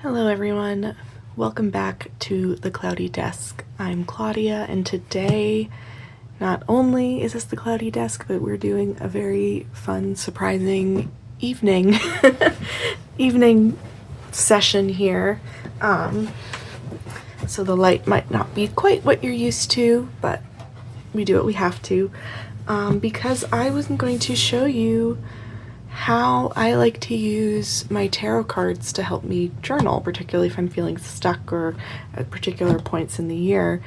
Hello everyone, welcome back to the Cloudy Desk. I'm Claudia, and today not only is this the Cloudy Desk, but we're doing a very fun, surprising evening session here. So the light might not be quite what you're used to, but we do what we have to, because I wasn't going to show you how I like to use my tarot cards to help me journal, particularly if I'm feeling stuck or at particular points in the year.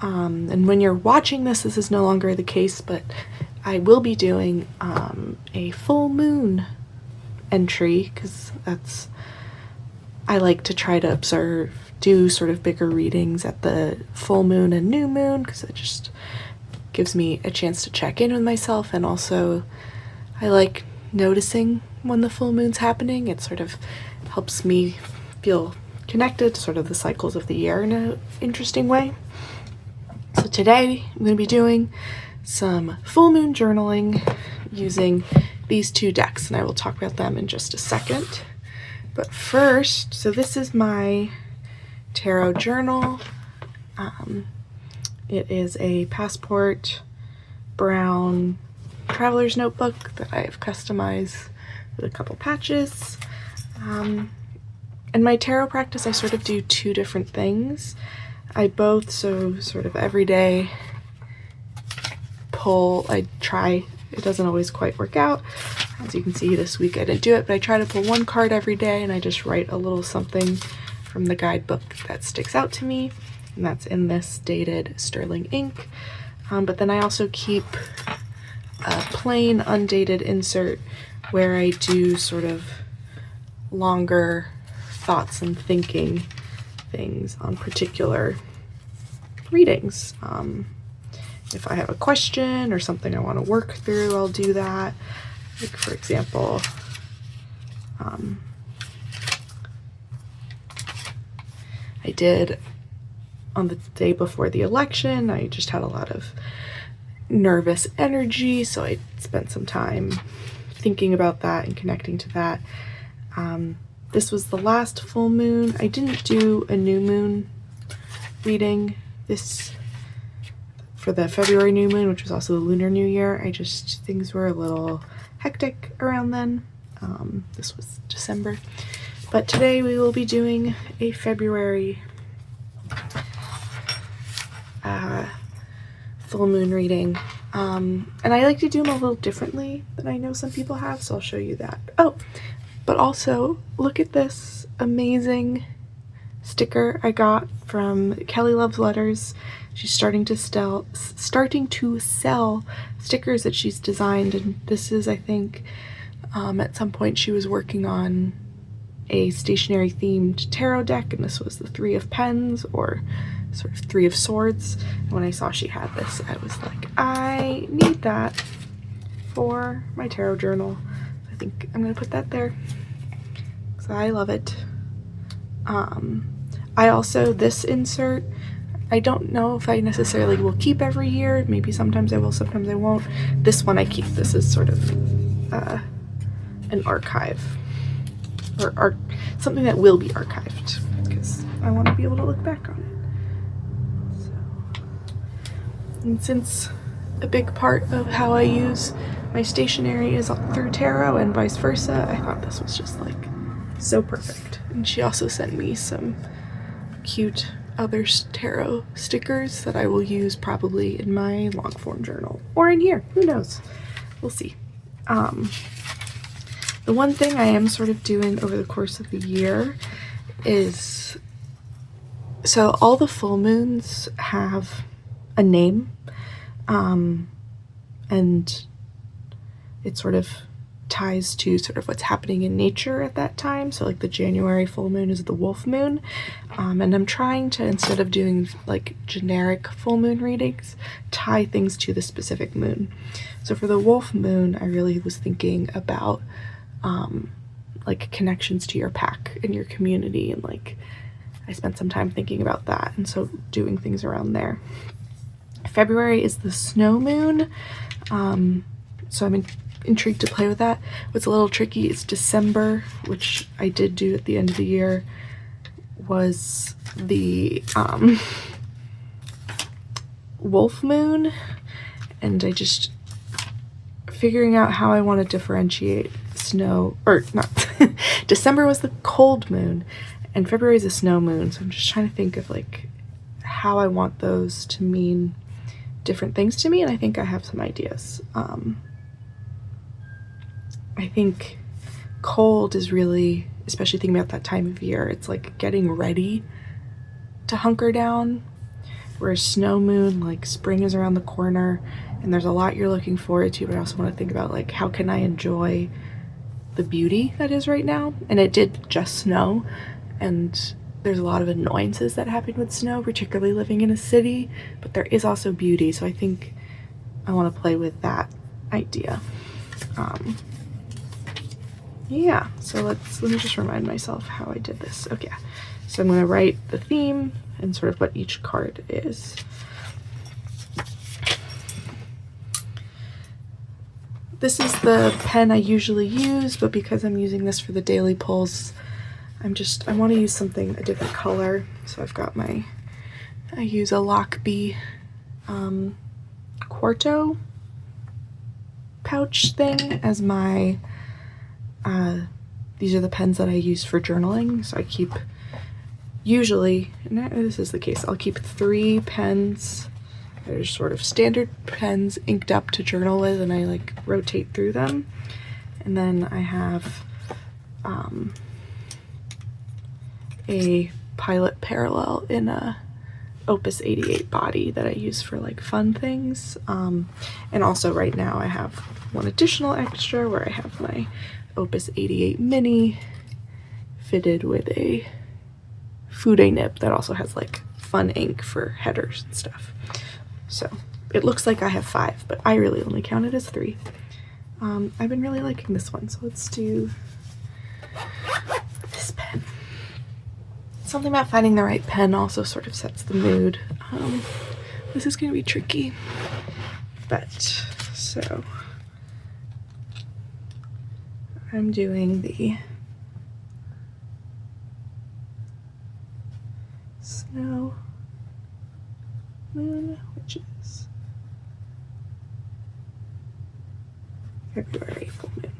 And when you're watching this is no longer the case, but I will be doing a full moon entry, because I like to try to do sort of bigger readings at the full moon and new moon, because it just gives me a chance to check in with myself, and also I like noticing when the full moon's happening. It sort of helps me feel connected to sort of the cycles of the year in an interesting way. So today I'm going to be doing some full moon journaling using these two decks, and I will talk about them in just a second. But first, so this is my tarot journal. It is a Passport brown traveler's notebook that I've customized with a couple patches. In my tarot practice, I sort of do two different things. So sort of every day I try, it doesn't always quite work out. As you can see, this week I didn't do it, but I try to pull one card every day, and I just write a little something from the guidebook that sticks out to me, and that's in this dated sterling ink. But then I also keep a plain undated insert where I do sort of longer thoughts and thinking things on particular readings. If I have a question or something I want to work through, I'll do that. Like, for example, I did on the day before the election, I just had a lot of nervous energy, so I spent some time thinking about that and connecting to that. This was the last full moon. I didn't do a new moon reading for the February new moon, which was also the Lunar New Year. Things were a little hectic around then. This was December. But today we will be doing a February full moon reading. And I like to do them a little differently than I know some people have, so I'll show you that. Oh, but also look at this amazing sticker I got from Kelly Loves Letters. She's starting to sell stickers that she's designed, and this is, I think, at some point she was working on a stationary themed tarot deck, and this was the Three of Pens, or sort of Three of Swords. And when I saw she had this, I was like, I need that for my tarot journal. I think I'm gonna put that there because I love it. I also, this insert, I don't know if I necessarily will keep every year. Maybe sometimes I will, sometimes I won't. This one I keep. This is sort of an archive, or something that will be archived, because I want to be able to look back on it. And since a big part of how I use my stationery is through tarot and vice versa, I thought this was just like so perfect. And she also sent me some cute other tarot stickers that I will use probably in my long form journal or in here, who knows, we'll see. The one thing I am sort of doing over the course of the year is, so all the full moons have a name, and it sort of ties to sort of what's happening in nature at that time. So like the January full moon is the wolf moon, and I'm trying to, instead of doing like generic full moon readings, tie things to the specific moon. So for the wolf moon, I really was thinking about like connections to your pack and your community, and like I spent some time thinking about that, and so doing things around there. February is the snow moon, so I'm intrigued to play with that. What's a little tricky is December, which I did do at the end of the year, was the wolf moon, and I just figuring out how I want to differentiate snow, or not. December was the cold moon and February is a snow moon, so I'm just trying to think of like how I want those to mean different things to me, and I think I have some ideas. I think cold is really, especially thinking about that time of year, it's like getting ready to hunker down, whereas snow moon, like spring is around the corner and there's a lot you're looking forward to, but I also want to think about like how can I enjoy the beauty that is right now. And it did just snow, and there's a lot of annoyances that happen with snow, particularly living in a city, but there is also beauty, so I think I want to play with that idea. Yeah, so let me just remind myself how I did this. Okay, so I'm going to write the theme and sort of what each card is. This is the pen I usually use, but because I'm using this for the daily pulls, I want to use something, a different color. So I've got I use a Lockbee Quarto pouch thing as my, these are the pens that I use for journaling. So I keep, usually, and this is the case, I'll keep 3 pens. They're sort of standard pens inked up to journal with, and I like rotate through them. And then I have a Pilot Parallel in a Opus 88 body that I use for like fun things. And also right now I have one additional extra where I have my Opus 88 mini fitted with a Fude nib that also has like fun ink for headers and stuff. So it looks like I have 5, but I really only count it as 3. I've been really liking this one, so let's do this pen. Something about finding the right pen also sort of sets the mood. This is going to be tricky, but so I'm doing the snow moon, which is February full moon.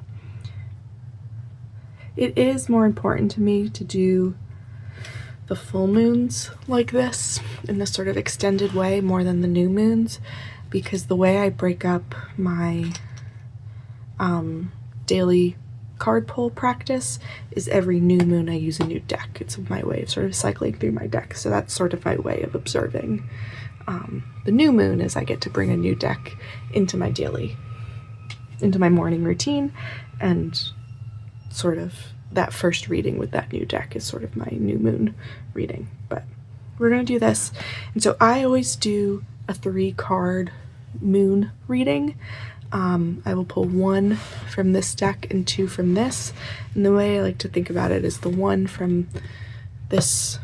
It is more important to me to do the full moons like this in this sort of extended way more than the new moons, because the way I break up my daily card pull practice is every new moon I use a new deck. It's my way of sort of cycling through my deck, so that's sort of my way of observing the new moon. Is I get to bring a new deck into my morning routine, and sort of that first reading with that new deck is sort of my new moon reading. But we're going to do this, and so I always do a 3-card moon reading. I will pull 1 from this deck and 2 from this, and the way I like to think about it is the 1 from this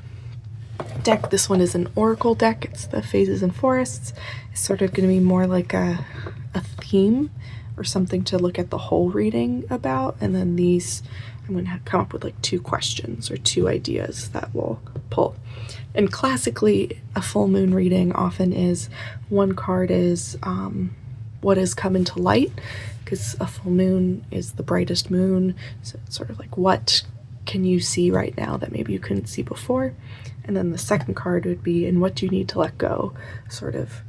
deck, this one is an oracle deck, it's the Phases and Forests. It's sort of going to be more like a theme or something to look at the whole reading about, and then these I'm going to come up with like 2 questions or 2 ideas that will pull. And classically a full moon reading often is 1 card is what has come into light, because a full moon is the brightest moon, so it's sort of like what can you see right now that maybe you couldn't see before. And then the second card would be and what do you need to let go, sort of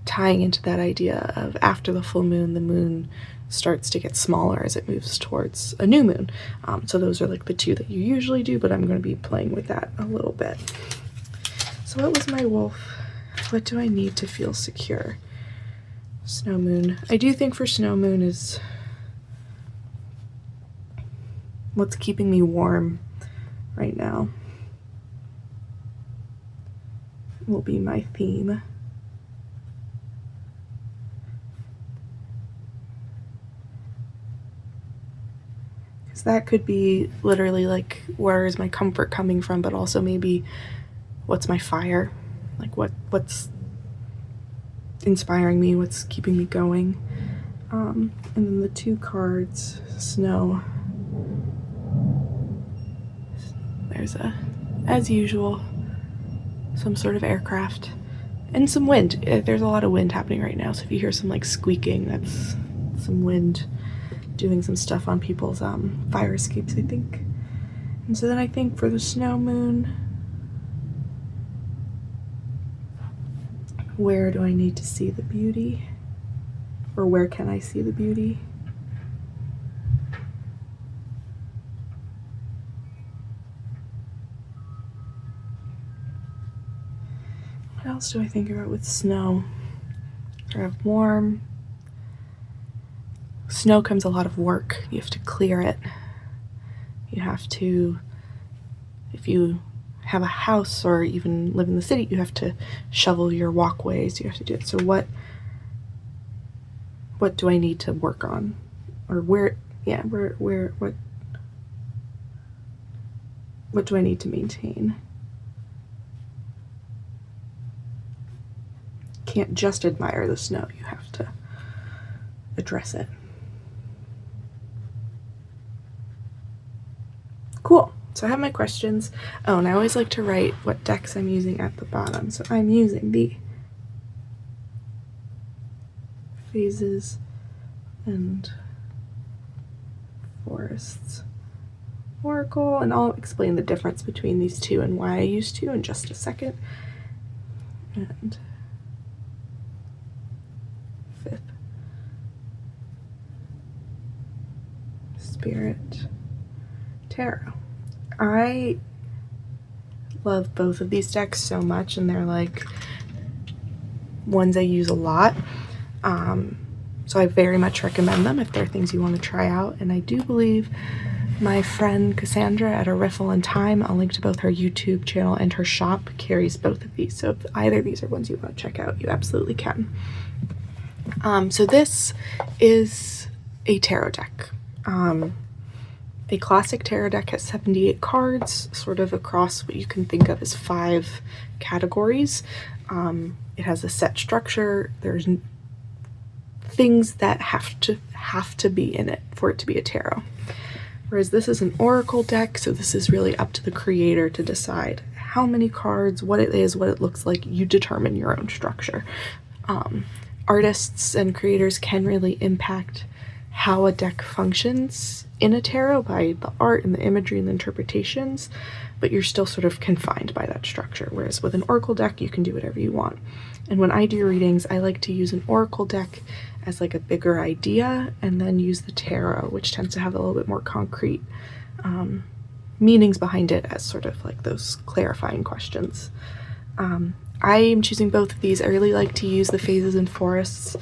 tying into that idea of after the full moon, the moon starts to get smaller as it moves towards a new moon. So those are like the 2 that you usually do, but I'm going to be playing with that a little bit. So what was my wolf? What do I need to feel secure? Snow moon. I do think for snow moon is what's keeping me warm right now will be my theme. That could be literally like where is my comfort coming from, but also maybe what's my fire, like what's inspiring me, what's keeping me going. And then the 2 cards, snow, there's a as usual, some sort of aircraft and some wind. There's a lot of wind happening right now, so if you hear some like squeaking, that's some wind doing some stuff on people's fire escapes, I think. And so then I think for the snow moon, where do I need to see the beauty? Or where can I see the beauty? What else do I think about with snow? I have warm. Snow comes a lot of work. You have to clear it. You have to, if you have a house or even live in the city, you have to shovel your walkways. You have to do it. So what do I need to work on? Or what do I need to maintain? Can't just admire the snow, you have to address it. Cool. So I have my questions. Oh, and I always like to write what decks I'm using at the bottom. So I'm using the Phases and Forests Oracle, and I'll explain the difference between these two and why I use two in just a second. And Fifth Spirit Tarot. I love both of these decks so much, and they're like ones I use a lot. So I very much recommend them if they're things you want to try out. And I do believe my friend Cassandra at A Riffle in Time, I'll link to both her YouTube channel and her shop, carries both of these. So if either of these are ones you want to check out, you absolutely can. So this is a tarot deck. A classic tarot deck has 78 cards, sort of across what you can think of as 5 categories. It has a set structure. There's things that have to be in it for it to be a tarot. Whereas this is an oracle deck, so this is really up to the creator to decide how many cards, what it is, what it looks like. You determine your own structure. Artists and creators can really impact how a deck functions in a tarot by the art and the imagery and the interpretations, but you're still sort of confined by that structure. Whereas with an oracle deck, you can do whatever you want. And when I do readings, I like to use an oracle deck as like a bigger idea, and then use the tarot, which tends to have a little bit more concrete meanings behind it as sort of like those clarifying questions. I am choosing both of these. I really like to use the Phases and Forests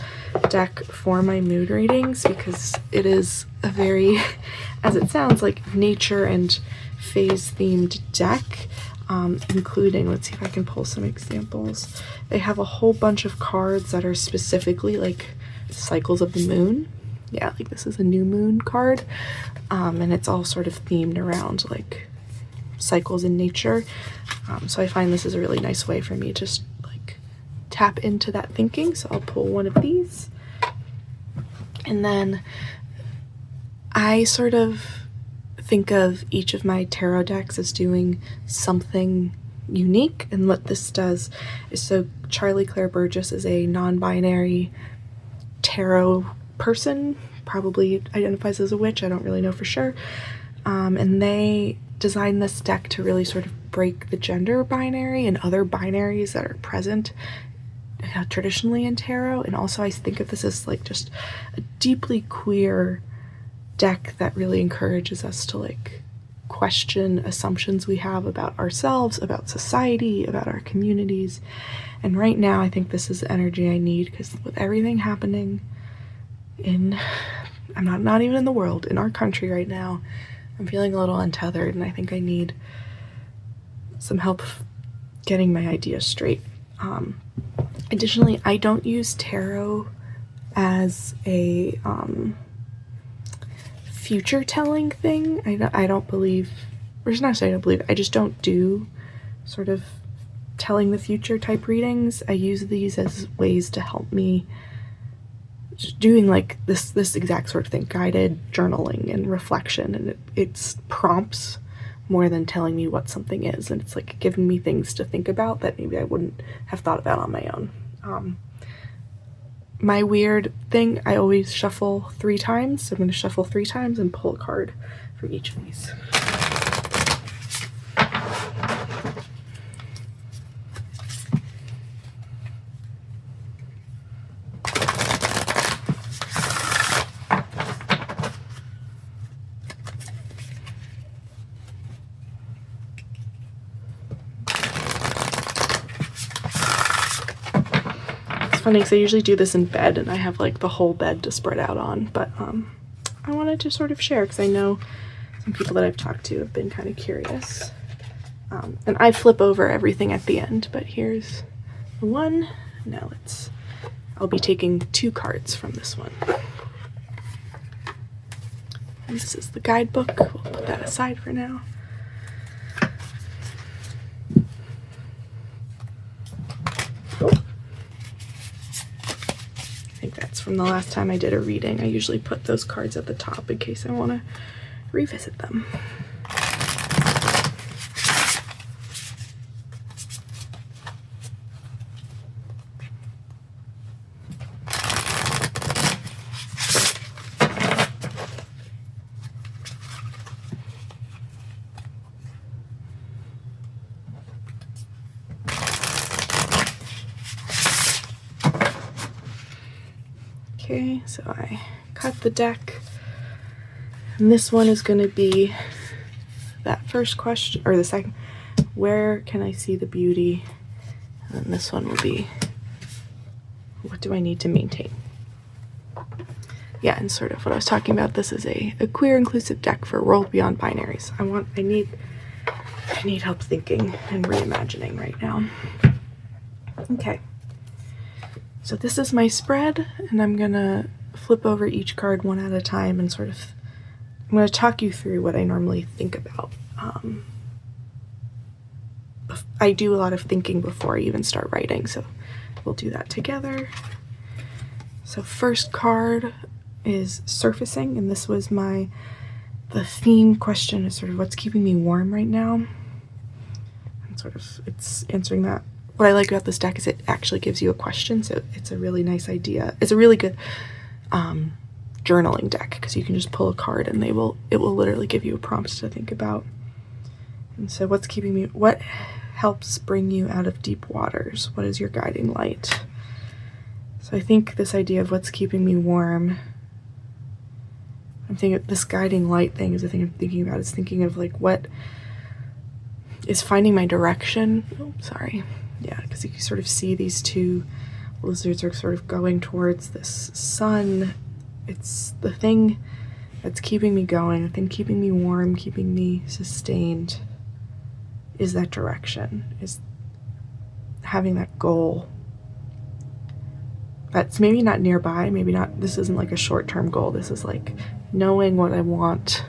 deck for my mood readings because it is a very, as it sounds, like nature and phase themed deck, including, let's see if I can pull some examples. They have a whole bunch of cards that are specifically like cycles of the moon. Yeah, like this is a new moon card, and it's all sort of themed around like cycles in nature. So I find this is a really nice way for me to just like tap into that thinking. So I'll pull one of these, and then I sort of think of each of my tarot decks as doing something unique. And what this does is, so Charlie Claire Burgess is a non-binary tarot person, probably identifies as a witch, I don't really know for sure, and they designed this deck to really sort of break the gender binary and other binaries that are present traditionally in tarot. And also I think of this as like just a deeply queer deck that really encourages us to like question assumptions we have about ourselves, about society, about our communities. And right now I think this is the energy I need, because with everything happening in, I'm not even in the world, in our country right now, I'm feeling a little untethered, and I think I need some help getting my ideas straight. Additionally, I don't use tarot as a future telling thing. I don't believe, or it's not saying I don't believe, I just don't do sort of telling the future type readings. I use these as ways to help me doing like this exact sort of thing, guided journaling and reflection, and it's prompts more than telling me what something is, and it's like giving me things to think about that maybe I wouldn't have thought about on my own. My weird thing, I always shuffle 3 times, so I'm going to shuffle 3 times and pull a card for each of these. Funny because I usually do this in bed and I have like the whole bed to spread out on, but I wanted to sort of share because I know some people that I've talked to have been kind of curious. And I flip over everything at the end, but here's the one. Now I'll be taking 2 cards from this one. And this is the guidebook. We'll put that aside for now. From the last time I did a reading. I usually put those cards at the top in case I want to revisit them. Okay, so I cut the deck, and this one is going to be that first question, or the second, where can I see the beauty? And then this one will be, what do I need to maintain? Yeah, and sort of what I was talking about, this is a queer inclusive deck for World Beyond Binaries. I need help thinking and reimagining right now. Okay. So this is my spread, and I'm gonna flip over each card one at a time and I'm gonna talk you through what I normally think about. I do a lot of thinking before I even start writing, so we'll do that together. So first card is surfacing, and this was the theme question is sort of what's keeping me warm right now. And sort of it's answering that. What I like about this deck is it actually gives you a question, so it's a really nice idea. It's a really good journaling deck because you can just pull a card and it will literally give you a prompt to think about. And so what helps bring you out of deep waters? What is your guiding light? So I think this idea of what's keeping me warm, I'm thinking this guiding light thing is the thing I'm thinking about. Is thinking of like what is finding my direction. Oh, sorry. Yeah, because you can sort of see these 2 lizards are sort of going towards this sun. It's the thing that's keeping me going, the thing keeping me warm, keeping me sustained is that direction, is having that goal that's maybe not nearby, maybe not, this isn't like a short-term goal, this is like knowing what I want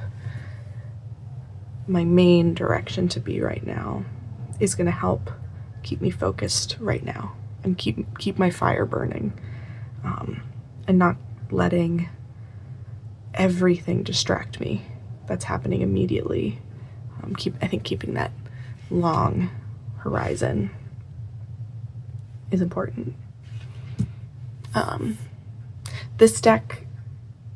my main direction to be right now is going to help keep me focused right now and keep my fire burning, and not letting everything distract me that's happening immediately. I think keeping that long horizon is important. This deck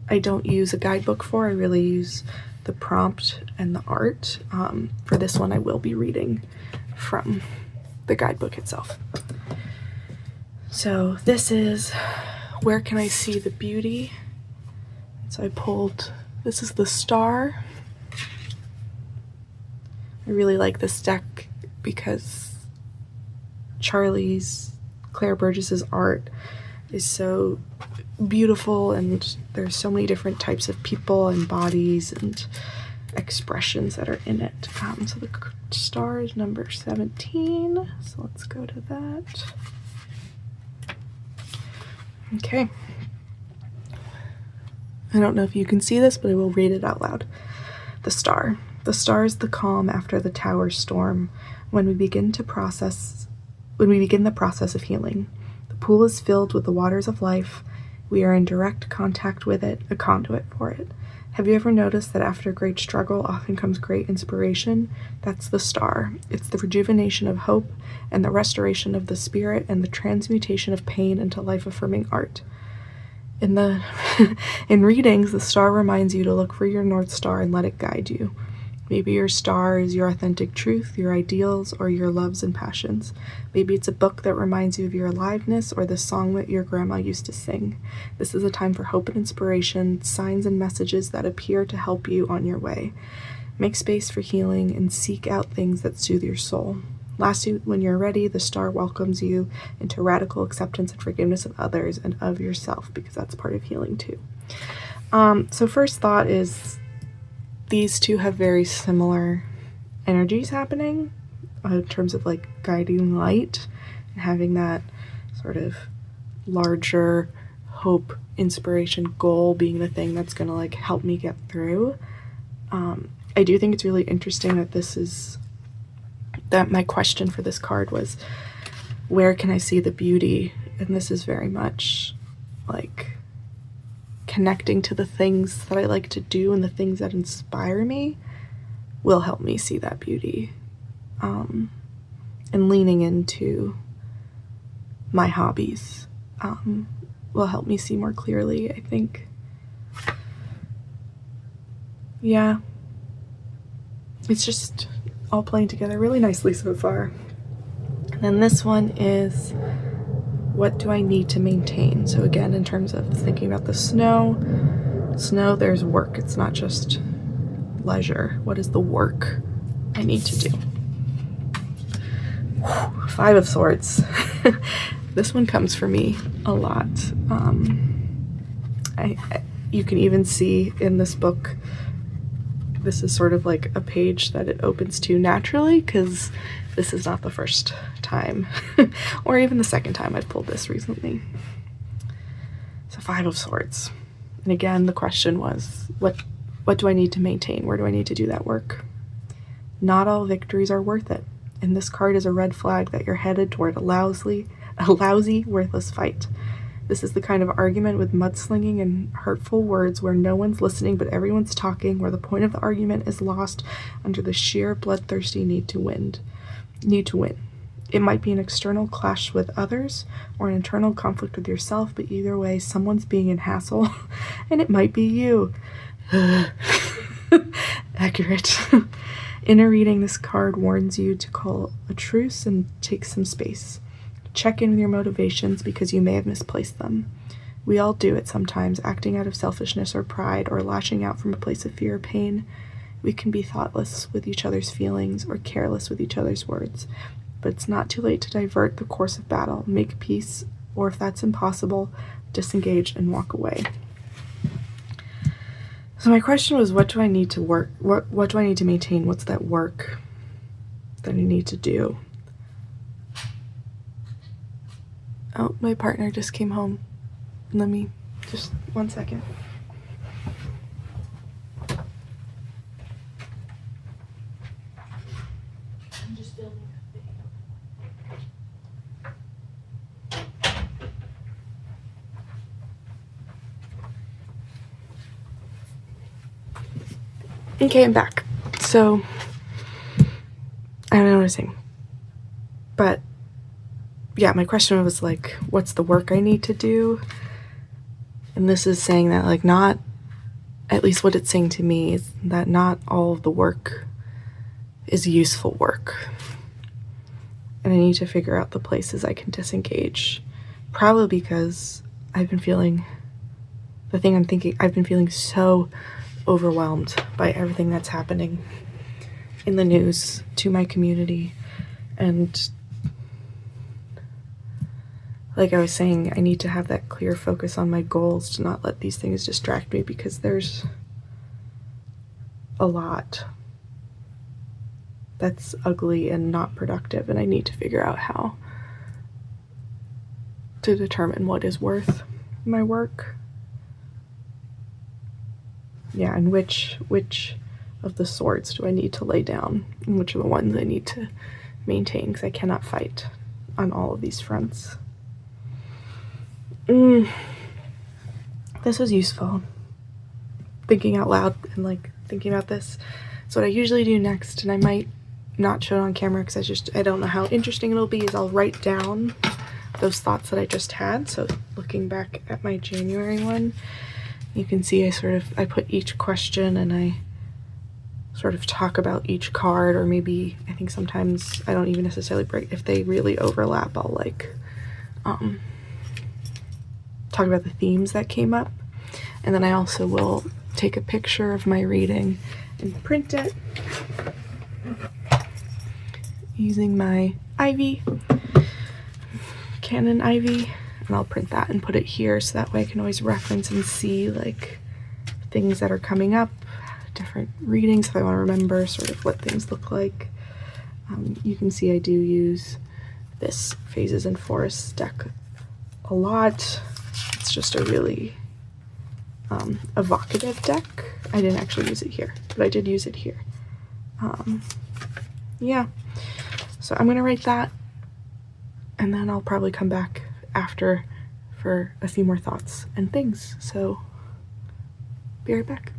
I don't use a guidebook for. I really use the prompt and the art. For this one I will be reading from the guidebook itself. So this is where can I see the beauty? So I pulled, this is the star. I really like this deck because Claire Burgess's art is so beautiful, and there's so many different types of people and bodies and expressions that are in it. So the star is number 17, so let's go to that. Okay. I don't know if you can see this, but I will read it out loud. The star. The star is the calm after the tower storm, when we begin the process of healing. The pool is filled with the waters of life. We are in direct contact with it, a conduit for it. Have you ever noticed that after great struggle often comes great inspiration? That's the star. It's the rejuvenation of hope and the restoration of the spirit and the transmutation of pain into life-affirming art. In readings, the star reminds you to look for your North Star and let it guide you. Maybe your star is your authentic truth, your ideals, or your loves and passions. Maybe it's a book that reminds you of your aliveness or the song that your grandma used to sing. This is a time for hope and inspiration, signs and messages that appear to help you on your way. Make space for healing and seek out things that soothe your soul. Lastly, when you're ready, the star welcomes you into radical acceptance and forgiveness of others and of yourself, because that's part of healing too. So first thought is these two have very similar energies happening in terms of like guiding light and having that sort of larger hope, inspiration, goal being the thing that's going to like help me get through. I do think it's really interesting that my question for this card was, where can I see the beauty? And this is very much like connecting to the things that I like to do and the things that inspire me will help me see that beauty. And leaning into my hobbies will help me see more clearly, I think. Yeah. It's just all playing together really nicely so far. And then this one is, what do I need to maintain? So again, in terms of thinking about the snow, there's work. It's not just leisure. What is the work I need to do? Five of Swords. This one comes for me a lot. You can even see in this book, this is sort of like a page that it opens to naturally, because this is not the first time or even the second time I've pulled this recently. So Five of Swords. And again, the question was, what do I need to maintain? Where do I need to do that work? Not all victories are worth it. And this card is a red flag that you're headed toward a lousy, worthless fight. This is the kind of argument with mudslinging and hurtful words where no one's listening but everyone's talking, where the point of the argument is lost under the sheer bloodthirsty need to win. It might be an external clash with others or an internal conflict with yourself, but either way, someone's being an hassle, and it might be you. Accurate. In a reading, this card warns you to call a truce and take some space. Check in with your motivations because you may have misplaced them. We all do it sometimes, acting out of selfishness or pride or lashing out from a place of fear or pain. We can be thoughtless with each other's feelings or careless with each other's words, but it's not too late to divert the course of battle, make peace, or if that's impossible, disengage and walk away. So my question was, what do I need to work? What do I need to maintain? What's that work that I need to do? Oh, my partner just came home. Let me, just 1 second. I'm just filming a video. Okay, I'm back. So, I don't know what I'm saying. But yeah, my question was like, what's the work I need to do? And this is saying that like not, at least what it's saying to me is that not all of the work is useful work. And I need to figure out the places I can disengage. Probably because I've been feeling so overwhelmed by everything that's happening in the news to my community. And like I was saying, I need to have that clear focus on my goals to not let these things distract me, because there's a lot that's ugly and not productive, and I need to figure out how to determine what is worth my work. Yeah, and which of the swords do I need to lay down, and which are the ones I need to maintain, because I cannot fight on all of these fronts. This was useful. thinking out loud and like thinking about this. So what I usually do next, and I might not show it on camera because I don't know how interesting it'll be, is I'll write down those thoughts that I just had. So looking back at my January one, you can see I put each question and I sort of talk about each card, or maybe I think sometimes I don't even necessarily break, if they really overlap, I'll like talk about the themes that came up. And then I also will take a picture of my reading and print it using my Ivy, Canon Ivy, and I'll print that and put it here so that way I can always reference and see like things that are coming up, different readings if I want to remember sort of what things look like. You can see I do use this Phases and Forests deck a lot. It's just a really evocative deck. I didn't actually use it here, but I did use it here. Yeah, so I'm gonna write that, and then I'll probably come back after for a few more thoughts and things. So be right back.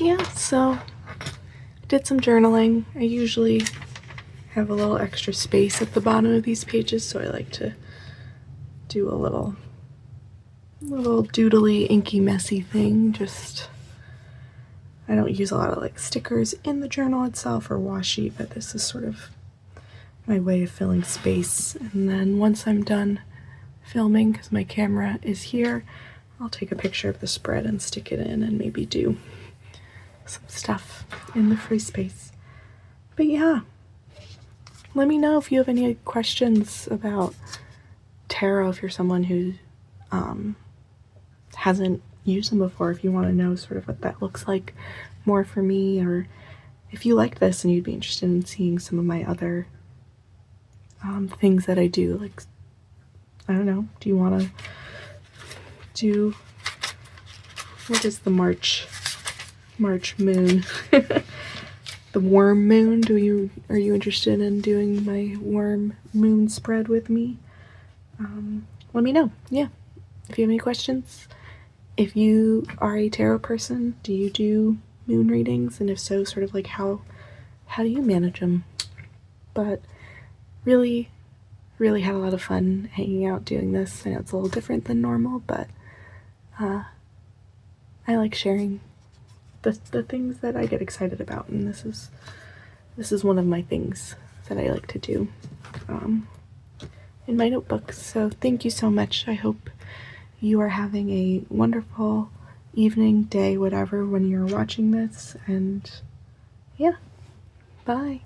Yeah, so did some journaling. I usually have a little extra space at the bottom of these pages, so I like to do a little doodly, inky, messy thing. Just, I don't use a lot of like stickers in the journal itself or washi, but this is sort of my way of filling space. And then once I'm done filming, because my camera is here, I'll take a picture of the spread and stick it in and maybe do some stuff in the free space. But yeah, let me know if you have any questions about tarot, if you're someone who hasn't used them before, if you want to know sort of what that looks like more for me, or if you like this and you'd be interested in seeing some of my other things that I do. Like, I don't know, do you want to do, what is the March moon? The worm moon. Are you interested in doing my worm moon spread with me? Let me know. Yeah, if you have any questions. If you are a tarot person, do you do moon readings? And if so, sort of like how do you manage them? But really had a lot of fun hanging out doing this. I know it's a little different than normal, but I like sharing the things that I get excited about, and this is one of my things that I like to do in my notebooks. So thank you so much. I hope you are having a wonderful evening, day, whatever, when you're watching this, and yeah, bye.